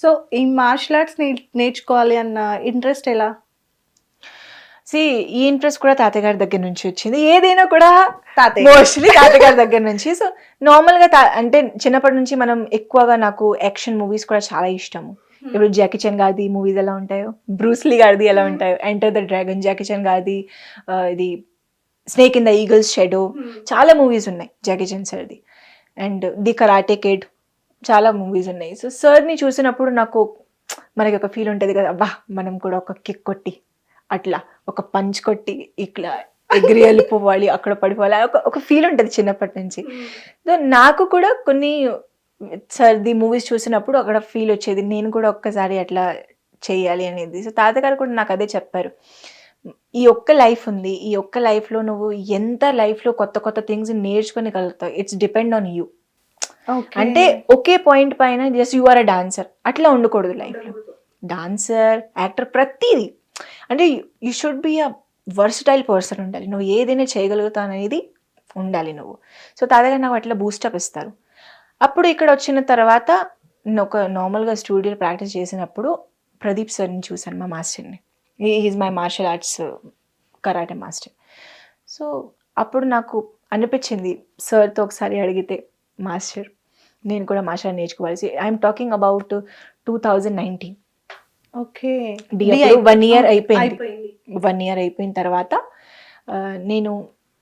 So ఈ martial arts నేర్చుకోవాలి అన్న ఇంట్రెస్ట్ ఎలా? ఈ ఇంట్రెస్ట్ కూడా తాతయ్య గారి దగ్గర నుంచి వచ్చింది. ఏదైనా కూడా తాతయ్య. మోస్ట్లీ తాతయ్య గారి దగ్గర నుంచి. సో నార్మల్గా అంటే చిన్నప్పటి నుంచి మనం ఎక్కువగా నాకు యాక్షన్ మూవీస్ కూడా చాలా ఇష్టము. ఇప్పుడు జాకీ చాన్ గారిది మూవీస్ ఎలా ఉంటాయో, బ్రూస్లీ గారిది ఎలా ఉంటాయో, enter the dragon, Jackie Chan గారిది, ఇది snake in the eagle's shadow, చాలా మూవీస్ ఉన్నాయి జాకీ చాన్ సార్ది. అండ్ ది కరాటే కిడ్, చాలా మూవీస్ ఉన్నాయి. సో సార్ని చూసినప్పుడు నాకు మనకి ఒక ఫీల్ ఉంటుంది కదా, అబ్బా మనం కూడా ఒక కిక్ కొట్టి అట్లా ఒక పంచ్ కొట్టి ఇట్లా ఎగిరి వెళ్ళిపోవాలి, అక్కడ పడిపోవాలి, ఒక ఫీల్ ఉంటుంది చిన్నప్పటి నుంచి. సో నాకు కూడా కొన్ని సర్ది మూవీస్ చూసినప్పుడు అక్కడ ఫీల్ వచ్చేది, నేను కూడా ఒక్కసారి అట్లా చేయాలి అనేది. సో తాతగారు కూడా నాకు అదే చెప్పారు, ఈ ఒక్క లైఫ్ ఉంది, ఈ ఒక్క లైఫ్లో నువ్వు ఎంత లైఫ్లో కొత్త కొత్త థింగ్స్ నేర్చుకొని కలుగుతావు, ఇట్స్ డిపెండ్ ఆన్ యూ. అంటే ఒకే పాయింట్ పైన just you are a dancer అట్లా ఉండకూడదు లైఫ్లో. డాన్సర్, యాక్టర్, ప్రతిదీ అంటే you should be a versatile person ఉండాలి, నువ్వు ఏదైనా చేయగలుగుతావు అనేది ఉండాలి నువ్వు. సో తాతగారు నాకు అట్లా బూస్టప్ ఇస్తారు. అప్పుడు ఇక్కడ వచ్చిన తర్వాత ఒక నార్మల్గా స్టూడియోలో ప్రాక్టీస్ చేసినప్పుడు ప్రదీప్ సార్ని చూశాను, మా మాస్టర్ని. Is my martial arts karate master. So అప్పుడు నాకు అనిపించింది సార్తో ఒకసారి అడిగితే, మాస్టర్ నేను కూడా మార్షల్ నేర్చుకోవాలి. I'm talking about 2019. Okay, 1 year అయిపోయింది. 1 year అయిపోయిన తర్వాత నేను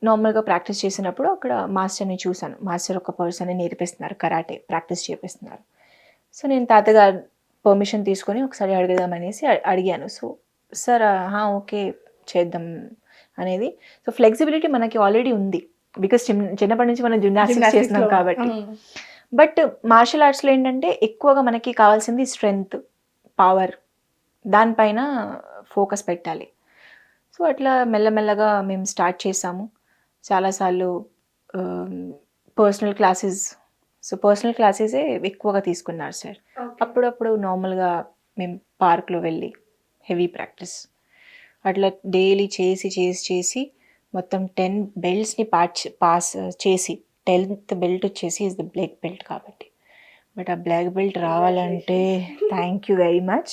నార్మల్గా ప్రాక్టీస్ చేసినప్పుడు అక్కడ మాస్టర్ని చూశాను. మాస్టర్ ఒక పర్సన్ని నేర్పిస్తున్నారు, కరాటే ప్రాక్టీస్ చేపిస్తున్నారు. సో నేను తాతగారు పర్మిషన్ తీసుకొని ఒకసారి అడుగుదామనేసి అడిగాను. సో సార్ ఓకే చేద్దాం అనేది. సో ఫ్లెక్సిబిలిటీ మనకి ఆల్రెడీ ఉంది, బికాస్ చిన్నప్పటి నుంచి మనం జిమ్నాస్టిక్స్ చేస్తున్నాం కాబట్టి. బట్ మార్షల్ ఆర్ట్స్లో ఏంటంటే ఎక్కువగా మనకి కావాల్సింది స్ట్రెంగ్త్, పవర్, దానిపైన ఫోకస్ పెట్టాలి. సో అట్లా మెల్లమెల్లగా మేము స్టార్ట్ చేసాము. చాలాసార్లు పర్సనల్ క్లాసెస్, సో పర్సనల్ క్లాసెసే ఎక్కువగా తీసుకున్నారు సార్. అప్పుడప్పుడు నార్మల్గా మేము పార్క్లో వెళ్ళి హెవీ ప్రాక్టీస్ అట్లా డైలీ చేసి మొత్తం 10 beltsని పాస్ చేసి 10th belt వచ్చేసి ఇస్ ద బ్లాక్ బెల్ట్ కాబట్టి. బట్ ఆ బ్లాక్ బెల్ట్ రావాలంటే thank you very much,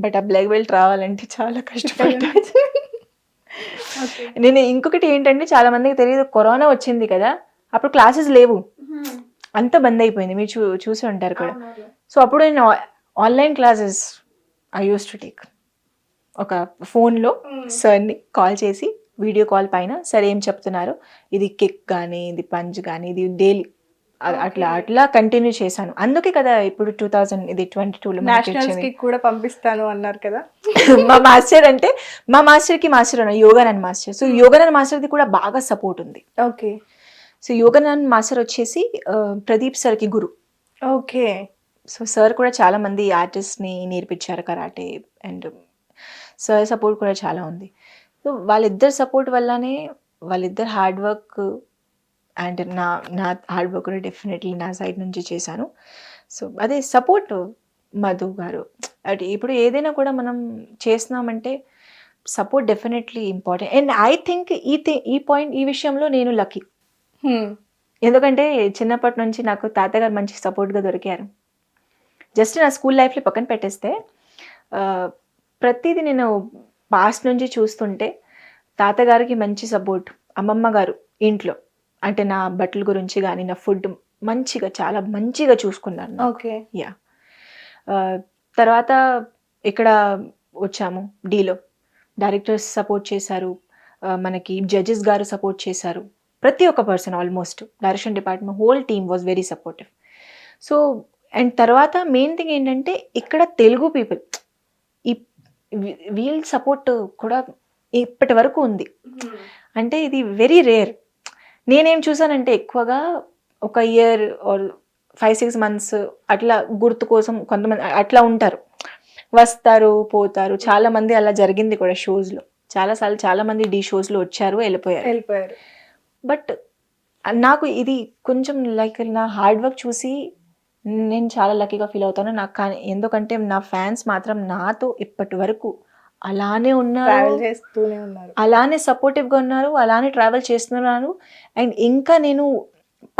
but ఆ బ్లాక్ బెల్ట్ రావాలంటే చాలా కష్టపడ్డాను. నేను ఇంకొకటి ఏంటంటే చాలా మందికి తెలియదు, కరోనా వచ్చింది కదా, అప్పుడు క్లాసెస్ లేవు, అంతా బంద్ అయిపోయింది, మీరు చూసి ఉంటారు కూడా. సో అప్పుడు నేను online classes I use to take. ఒక ఫోన్లో సార్ని కాల్ చేసి వీడియో కాల్ పైన సార్ ఏం చెప్తున్నారు, ఇది కిక్ కానీ, ఇది పంచ్ కానీ, ఇది డైలీ అట్లా కంటిన్యూ చేశాను. అందుకే కదా ఇప్పుడు 2022లో నేషనల్స్ కి కూడా పంపిస్తాను అన్నారు కదా. మా మాస్టర్కి మాస్టర్ అన్న యోగానంద్ మాస్టర్. సో యోగానంద్ మాస్టర్ది కూడా బాగా సపోర్ట్ ఉంది. ఓకే. సో యోగానంద్ మాస్టర్ వచ్చేసి ప్రదీప్ సార్కి గురు. ఓకే. సో సార్ కూడా చాలా మంది ఆర్టిస్ట్ని నేర్పించారు కరాటే, అండ్ సార్ సపోర్ట్ కూడా చాలా ఉంది. సో వాళ్ళిద్దరు సపోర్ట్ వల్లనే, వాళ్ళిద్దరు హార్డ్ వర్క్ అండ్ నా హార్డ్ వర్క్ కూడా డెఫినెట్లీ నా సైడ్ నుంచి చేశాను. సో అదే సపోర్ట్ మధు గారు. అంటే ఇప్పుడు ఏదైనా కూడా మనం చేస్తున్నామంటే support definitely important. And I think ఈ విషయంలో నేను లక్కీ. ఎందుకంటే చిన్నప్పటి నుంచి నాకు తాతగారు మంచి సపోర్ట్గా దొరికారు. జస్ట్ నా స్కూల్ లైఫ్లో పక్కన పెట్టేస్తే ప్రతిదీ నేను పాస్ట్ నుంచి చూస్తుంటే తాతగారికి మంచి సపోర్ట్, అమ్మమ్మ గారు ఇంట్లో అంటే నా బట్టల గురించి కానీ, నా ఫుడ్ మంచిగా చాలా మంచిగా చూసుకున్నాను. ఓకే. యా. తర్వాత ఇక్కడ వచ్చాము డీలో, డైరెక్టర్స్ సపోర్ట్ చేశారు, మనకి జడ్జెస్ గారు సపోర్ట్ చేశారు, ప్రతి ఒక్క person almost direction department whole team was very supportive. So and తర్వాత మెయిన్ థింగ్ ఏంటంటే ఇక్కడ తెలుగు పీపుల్ వీళ్ళ సపోర్ట్ కూడా ఇప్పటి వరకు ఉంది. అంటే ఇది వెరీ రేర్. నేనేం చూసానంటే ఎక్కువగా ఒక ఇయర్ ఆర్ 5-6 months అట్లా గుర్తు కోసం కొంతమంది అట్లా ఉంటారు, వస్తారు పోతారు. చాలా మంది అలా జరిగింది కూడా షోస్లో. చాలాసార్లు చాలా మంది డీ షోస్లో వచ్చారు, వెళ్ళిపోయారు. బట్ నాకు ఇది కొంచెం లైక్ నా హార్డ్ వర్క్ చూసి నేను చాలా లక్కీగా ఫీల్ అవుతాను. నాకు కానీ ఎందుకంటే నా ఫ్యాన్స్ మాత్రం నాతో ఇప్పటి వరకు అలానే ఉన్నారు, అలానే సపోర్టివ్గా ఉన్నారు, అలానే ట్రావెల్ చేస్తున్నారు. అండ్ ఇంకా నేను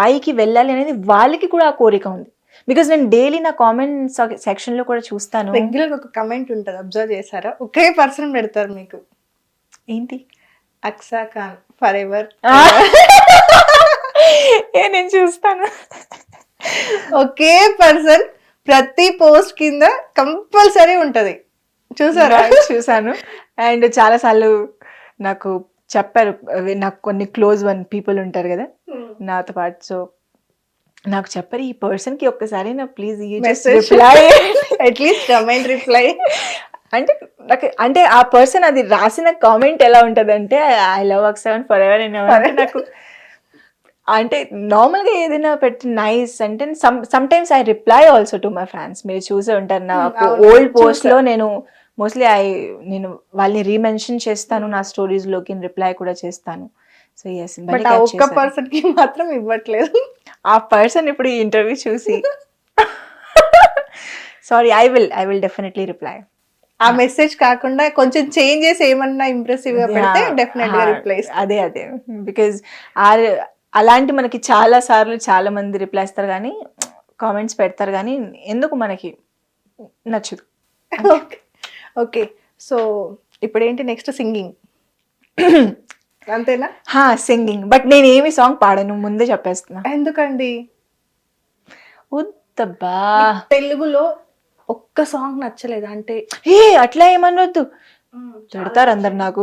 పైకి వెళ్ళాలి అనేది వాళ్ళకి కూడా ఆ కోరిక ఉంది. బికాస్ నేను డైలీ నా కామెంట్ సెక్షన్ లో కూడా చూస్తాను. రెగ్యులర్ ఒక కమెంట్ ఉంటుంది, అబ్జర్వ్ చేశారా? ఒకే పర్సన్ పెడతారు మీకు. ఏంటి? Aksa Khan for ever. నేను చూస్తాను. ఒకే పర్సన్ ప్రతి పోస్ట్ కింద కంపల్సరీ ఉంటది, చూసారా? చూసాను. అండ్ చాలా సార్లు నాకు చెప్పారు, నాకు కొన్ని క్లోజ్ వన్ పీపుల్ ఉంటారు కదా నాతో పాటు, సో నాకు చెప్పారు ఈ పర్సన్ కి ఒక్కసారి నా please reply, at least comment reply. అంటే నాకు అంటే ఆ పర్సన్ అది రాసిన కామెంట్ ఎలా ఉంటది అంటే ఐ లవ్ అక్సన్ ఫర్ ఎవర్ అంటే నాకు అంటే నార్మల్గా ఏదైనా పెట్టి నైస్ అంటే some times I reply also to my fans. మీరు చూసే ఉంటారు నాకు ఓల్డ్ పోస్ట్ లో నేను మోస్ట్లీ నేను వాళ్ళని రీమెన్షన్ చేస్తాను, నా స్టోరీస్ లోకి రిప్లై కూడా చేస్తాను. సో ఎస్, బట్ ఆ ఒక్క పర్సన్ కి మాత్రం ఇవ్వట్లేదు. ఆ పర్సన్ ఇప్పుడు ఈ ఇంటర్వ్యూ చూసి sorry, I will definitely reply. ఆ మెసేజ్ కాకుండా కొంచెం చేంజెస్ ఏమన్నా ఇంప్రెసివ్ గా పెడితే డెఫినెట్ గా రిప్లై. అదే బికాజ్ అలాంటి మనకి చాలా సార్లు చాలా మంది రిప్లై ఇస్తారు కానీ కామెంట్స్ పెడతారు కానీ ఎందుకు మనకి నచ్చదు. ఓకే, సో ఇప్పుడు ఏంటి నెక్స్ట్? సింగింగ్ అంతేనా? సింగింగ్, బట్ నేను ఏమి సాంగ్ పాడను, ముందే చెప్పేస్తున్నా. ఎందుకండి? ఉత్తబ్బా, తెలుగులో ఒక్క సాంగ్ నచ్చలేదు అంటే అట్లా ఏమనొద్దు, తిడతారు అందరు నాకు.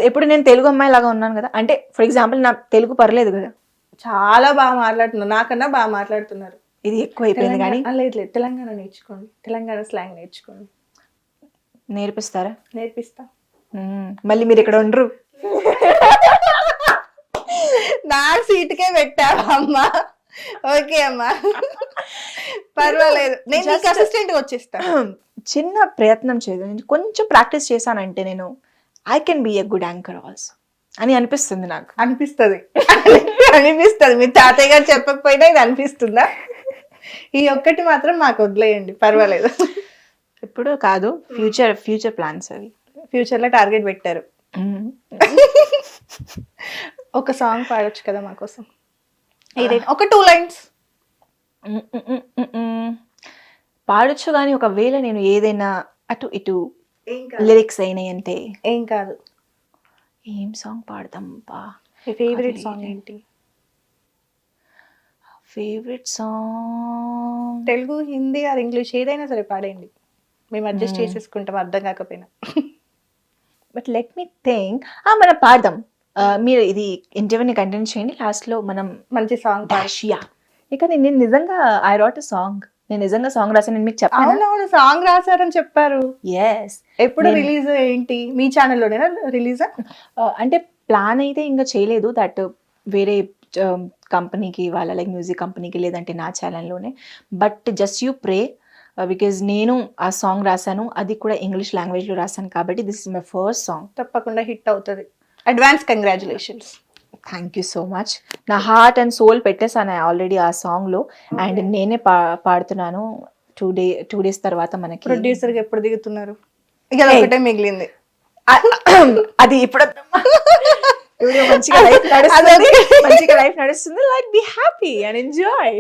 ఎప్పుడు నేను తెలుగు అమ్మాయి లాగా ఉన్నాను కదా, అంటే ఫర్ ఎగ్జాంపుల్ నా తెలుగు పర్లేదు కదా, చాలా బాగా మాట్లాడుతున్నారు, నాకన్నా బాగా మాట్లాడుతున్నారు. ఇది ఎక్కువ అయిపోయింది కానీ. లేదు, తెలంగాణ నేర్చుకోండి, తెలంగాణ స్లాంగ్ నేర్చుకోండి. నేర్పిస్తారా? నేర్పిస్తా. మళ్ళీ మీరు ఇక్కడ ఉండరు, నా సీటుకే పెట్టావా అమ్మా? ఓకే అమ్మా, పర్వాలేదు, నేను నీకు అసిస్టెంట్ గా వచ్చేస్తా. చిన్న ప్రయత్నం చేయదు, కొంచెం ప్రాక్టీస్ చేశానంటే నేను I can be a good anchor also అని అనిపిస్తుంది నాకు. అనిపిస్తుంది. మీ తాతయ్య గారు చెప్పకపోయినా ఇది అనిపిస్తుందా? ఈ ఒక్కటి మాత్రం మాకు వదిలేయండి, పర్వాలేదు. ఇప్పుడు కాదు, ఫ్యూచర్ ప్లాన్స్ అవి. ఫ్యూచర్ లో టార్గెట్ పెట్టారు. ఒక సాంగ్ పాడొచ్చు కదా మా కోసం, ఏదైనా ఒక 2 lines పాడొచ్చు. కానీ ఒకవేళ నేను ఏదైనా అటు ఇటు లిరిక్స్ అయినాయి అంటే ఏం కాదు. ఏం సాంగ్ పాడదాం? మీ ఫేవరెట్ సాంగ్ ఏంటి? Favourite song Telugu, Hindi or English ఏదైనా సరే పాడేయండి, మేము అడ్జస్ట్ చేసేసుకుంటాం అర్థం కాకపోయినా. But let me think. మనం పాడదాం. మీరు ఇది ఇంటర్వ్యూని కంటిన్యూ చేయండి, లాస్ట్ లో మనం మంచి సాంగ్ పాషియా. ఇక నేను నిజంగా ఐ రాట్ ఎ సాంగ్, నేను నిజంగా సాంగ్ రాసాను, నేను మీకు చెప్పాను. అవునవును, సాంగ్ రాశారని చెప్పారు. ఎస్. ఎప్పుడు రిలీజ్? ఏంటి మీ ఛానల్లోనేనా రిలీజా? అంటే ప్లాన్ అయితే ఇంకా చేయలేదు, దట్ వేరే కంపెనీకి వాళ్ళ లైక్ మ్యూజిక్ కంపెనీకి, లేదంటే నా ఛానల్లోనే. But just you pray, because నేను ఆ సాంగ్ రాశాను, అది కూడా ఇంగ్లీష్ లాంగ్వేజ్లో రాశాను కాబట్టి this is my first song. తప్పకుండా హిట్ అవుతుంది. Advance congratulations. Thank you so much. నా హార్ట్ అండ్ సోల్ పెట్టేసాను ఆల్రెడీ ఆ సాంగ్లో, అండ్ నేనే పాడుతున్నాను. 2 days తర్వాత మనకి. ప్రొడ్యూసర్కి ఎప్పుడు దిగుతున్నారు? ఇక ఒకటే మిగిలింది, అది ఇప్పుడు మంచిగా లైఫ్ నడుస్తుంది. Like be happy and enjoy.